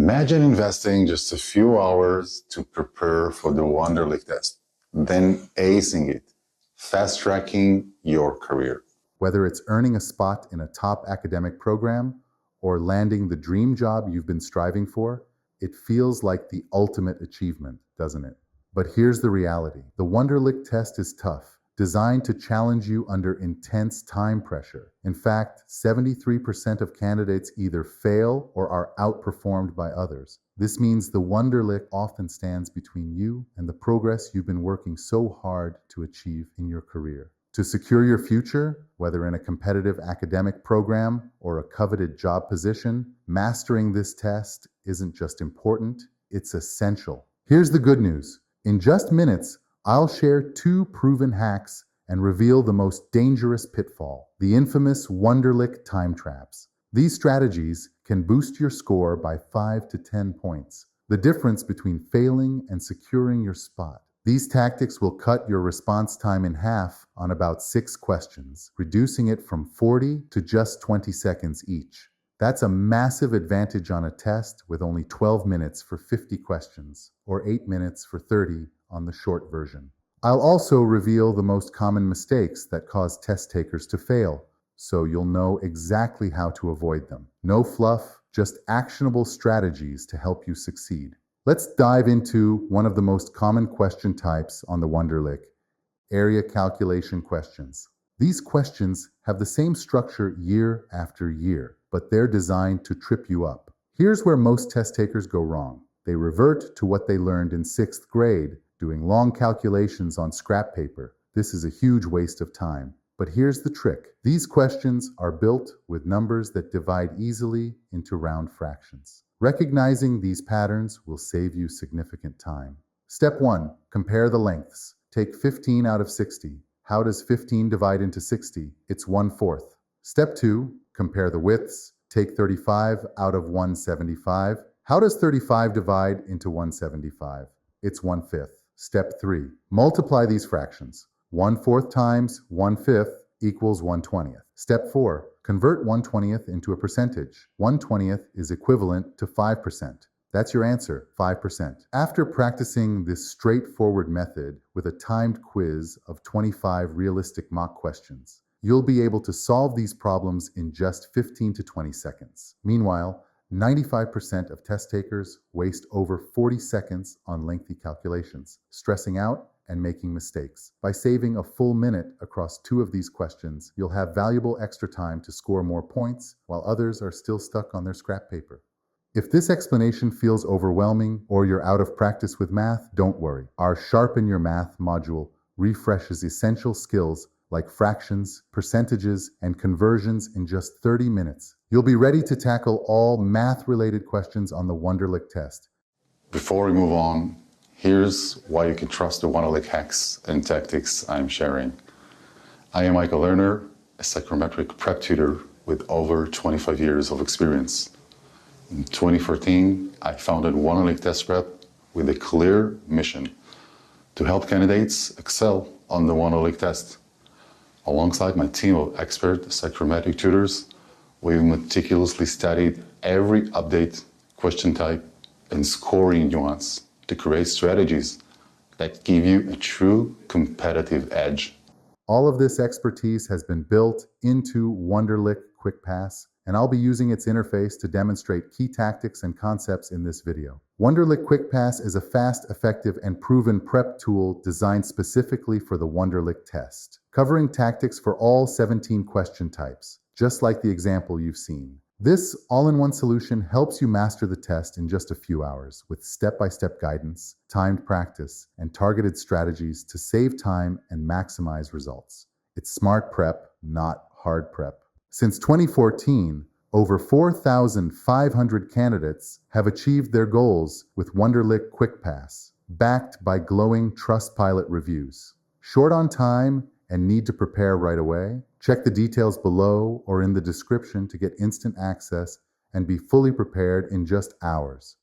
Imagine investing just a few hours to prepare for the Wonderlic test, then acing it, fast-tracking your career. Whether it's earning a spot in a top academic program or landing the dream job you've been striving for, it feels like the ultimate achievement, doesn't it? But here's the reality. The Wonderlic test is tough, designed to challenge you under intense time pressure. In fact, 73% of candidates either fail or are outperformed by others. This means the Wonderlic often stands between you and the progress you've been working so hard to achieve in your career. To secure your future, whether in a competitive academic program or a coveted job position, mastering this test isn't just important, it's essential. Here's the good news. In just minutes, I'll share 2 proven hacks and reveal the most dangerous pitfall, the infamous Wonderlic time traps. These strategies can boost your score by 5 to 10 points, the difference between failing and securing your spot. These tactics will cut your response time in half on about 6 questions, reducing it from 40 to just 20 seconds each. That's a massive advantage on a test with only 12 minutes for 50 questions, or 8 minutes for 30 on the short version. I'll also reveal the most common mistakes that cause test takers to fail, so you'll know exactly how to avoid them. No fluff, just actionable strategies to help you succeed. Let's dive into one of the most common question types on the Wonderlic, area calculation questions. These questions have the same structure year after year, but they're designed to trip you up. Here's where most test takers go wrong. They revert to what they learned in 6th grade, doing long calculations on scrap paper. This is a huge waste of time. But here's the trick. These questions are built with numbers that divide easily into round fractions. Recognizing these patterns will save you significant time. Step 1. Compare the lengths. Take 15 out of 60. How does 15 divide into 60? It's 1/4. Step 2. Compare the widths. Take 35 out of 175. How does 35 divide into 175? It's 1/5. Step 3. Multiply these fractions. 1/4 times 1/5 equals 1/20. Step 4. Convert 1/20 into a percentage. 1/20 is equivalent to 5%. That's your answer, 5%. After practicing this straightforward method with a timed quiz of 25 realistic mock questions, you'll be able to solve these problems in just 15 to 20 seconds. Meanwhile, 95% of test takers waste over 40 seconds on lengthy calculations, stressing out and making mistakes. By saving a full minute across 2 of these questions, you'll have valuable extra time to score more points while others are still stuck on their scrap paper. If this explanation feels overwhelming or you're out of practice with math, don't worry. Our Sharpen Your Math module refreshes essential skills like fractions, percentages, and conversions in just 30 minutes. You'll be ready to tackle all math-related questions on the Wonderlic test. Before we move on, here's why you can trust the Wonderlic hacks and tactics I'm sharing. I am Michael Lerner, a psychometric prep tutor with over 25 years of experience. In 2014, I founded Wonderlic Test Prep with a clear mission to help candidates excel on the Wonderlic test. Alongside my team of expert psychometric tutors, we've meticulously studied every update, question type, and scoring nuance to create strategies that give you a true competitive edge. All of this expertise has been built into Wonderlic QuickPass, and I'll be using its interface to demonstrate key tactics and concepts in this video. Wonderlic QuickPass is a fast, effective, and proven prep tool designed specifically for the Wonderlic test, covering tactics for all 17 question types, just like the example you've seen. This all-in-one solution helps you master the test in just a few hours with step-by-step guidance, timed practice, and targeted strategies to save time and maximize results. It's smart prep, not hard prep. Since 2014, over 4,500 candidates have achieved their goals with Wonderlic QuickPass, backed by glowing Trustpilot reviews. Short on time and need to prepare right away? Check the details below or in the description to get instant access and be fully prepared in just hours.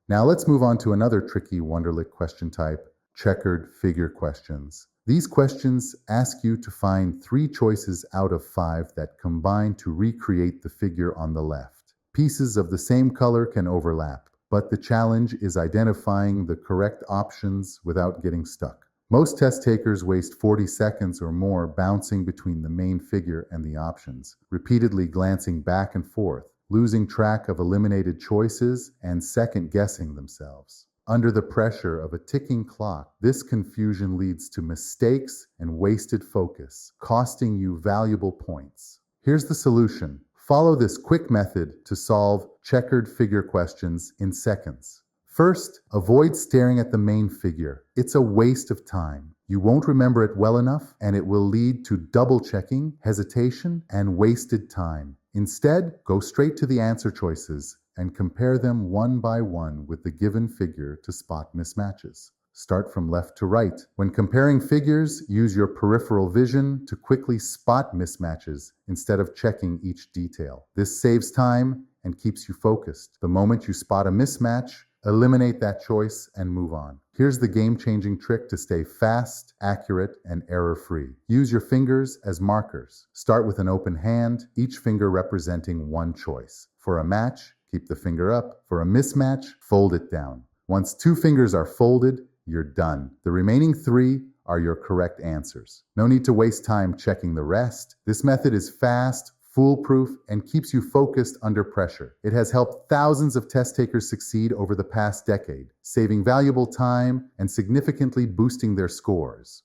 Now let's move on to another tricky Wonderlic question type, checkered figure questions. These questions ask you to find 3 choices out of 5 that combine to recreate the figure on the left. Pieces of the same color can overlap, but the challenge is identifying the correct options without getting stuck. Most test takers waste 40 seconds or more bouncing between the main figure and the options, repeatedly glancing back and forth, losing track of eliminated choices and second-guessing themselves. Under the pressure of a ticking clock, this confusion leads to mistakes and wasted focus, costing you valuable points. Here's the solution. Follow this quick method to solve checkered figure questions in seconds. First, avoid staring at the main figure. It's a waste of time. You won't remember it well enough, and it will lead to double-checking, hesitation, and wasted time. Instead, go straight to the answer choices and compare them one by one with the given figure to spot mismatches. Start from left to right. When comparing figures, use your peripheral vision to quickly spot mismatches instead of checking each detail. This saves time and keeps you focused. The moment you spot a mismatch, eliminate that choice and move on. Here's the game-changing trick to stay fast, accurate, and error-free. Use your fingers as markers. Start with an open hand, each finger representing one choice. For a match, keep the finger up. For a mismatch, fold it down. Once 2 fingers are folded, you're done. The remaining 3 are your correct answers. No need to waste time checking the rest. This method is fast, foolproof, and keeps you focused under pressure. It has helped thousands of test takers succeed over the past decade, saving valuable time and significantly boosting their scores.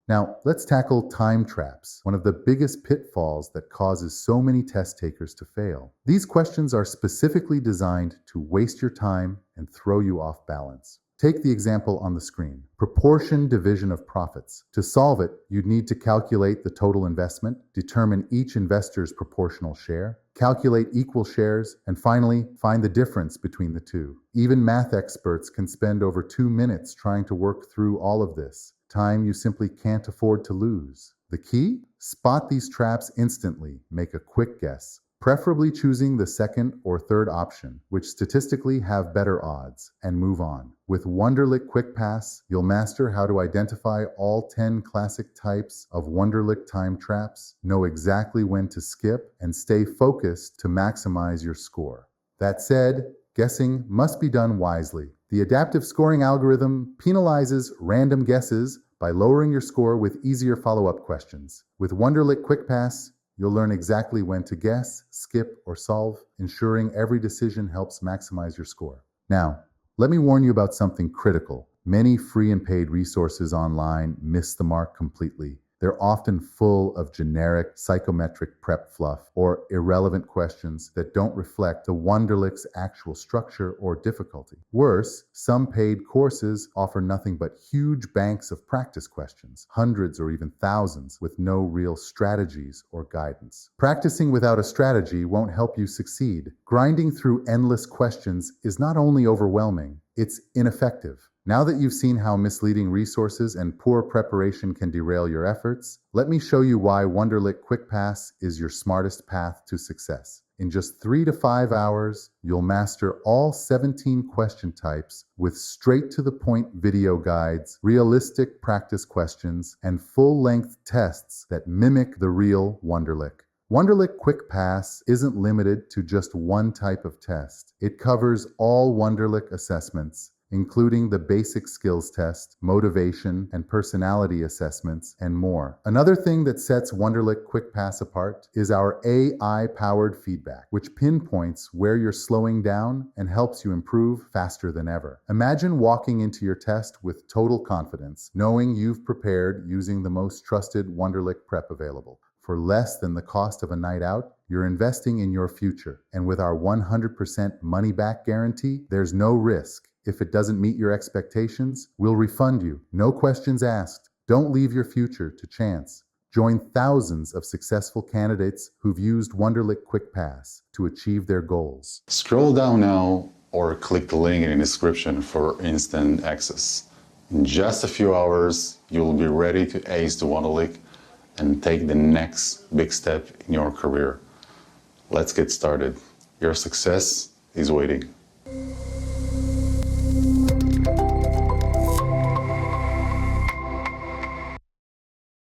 Now, let's tackle time traps, one of the biggest pitfalls that causes so many test takers to fail. These questions are specifically designed to waste your time and throw you off balance. Take the example on the screen. Proportion division of profits. To solve it, you'd need to calculate the total investment, determine each investor's proportional share, calculate equal shares, and finally, find the difference between the two. Even math experts can spend over 2 minutes trying to work through all of this, time you simply can't afford to lose. The key? Spot these traps instantly. Make a quick guess, preferably choosing the second or third option, which statistically have better odds, and move on. With Wonderlic QuickPass, you'll master how to identify all 10 classic types of Wonderlic time traps, know exactly when to skip, and stay focused to maximize your score. That said, guessing must be done wisely. The adaptive scoring algorithm penalizes random guesses by lowering your score with easier follow-up questions. With Wonderlic QuickPass, you'll learn exactly when to guess, skip, or solve, ensuring every decision helps maximize your score. Now, let me warn you about something critical. Many free and paid resources online miss the mark completely. They're often full of generic psychometric prep fluff or irrelevant questions that don't reflect the Wonderlic's actual structure or difficulty. Worse, some paid courses offer nothing but huge banks of practice questions, hundreds or even thousands, with no real strategies or guidance. Practicing without a strategy won't help you succeed. Grinding through endless questions is not only overwhelming, it's ineffective. Now that you've seen how misleading resources and poor preparation can derail your efforts, let me show you why Wonderlic QuickPass is your smartest path to success. In just 3 to 5 hours, you'll master all 17 question types with straight-to-the-point video guides, realistic practice questions, and full-length tests that mimic the real Wonderlic. Wonderlic QuickPass isn't limited to just one type of test. It covers all Wonderlic assessments, including the basic skills test, motivation, and personality assessments, and more. Another thing that sets Wonderlic QuickPass apart is our AI-powered feedback, which pinpoints where you're slowing down and helps you improve faster than ever. Imagine walking into your test with total confidence, knowing you've prepared using the most trusted Wonderlic prep available. For less than the cost of a night out, you're investing in your future. And with our 100% money-back guarantee, there's no risk. If it doesn't meet your expectations, we'll refund you. No questions asked. Don't leave your future to chance. Join thousands of successful candidates who've used Wonderlic QuickPass to achieve their goals. Scroll down now or click the link in the description for instant access. In just a few hours, you'll be ready to ace the Wonderlic and take the next big step in your career. Let's get started. Your success is waiting.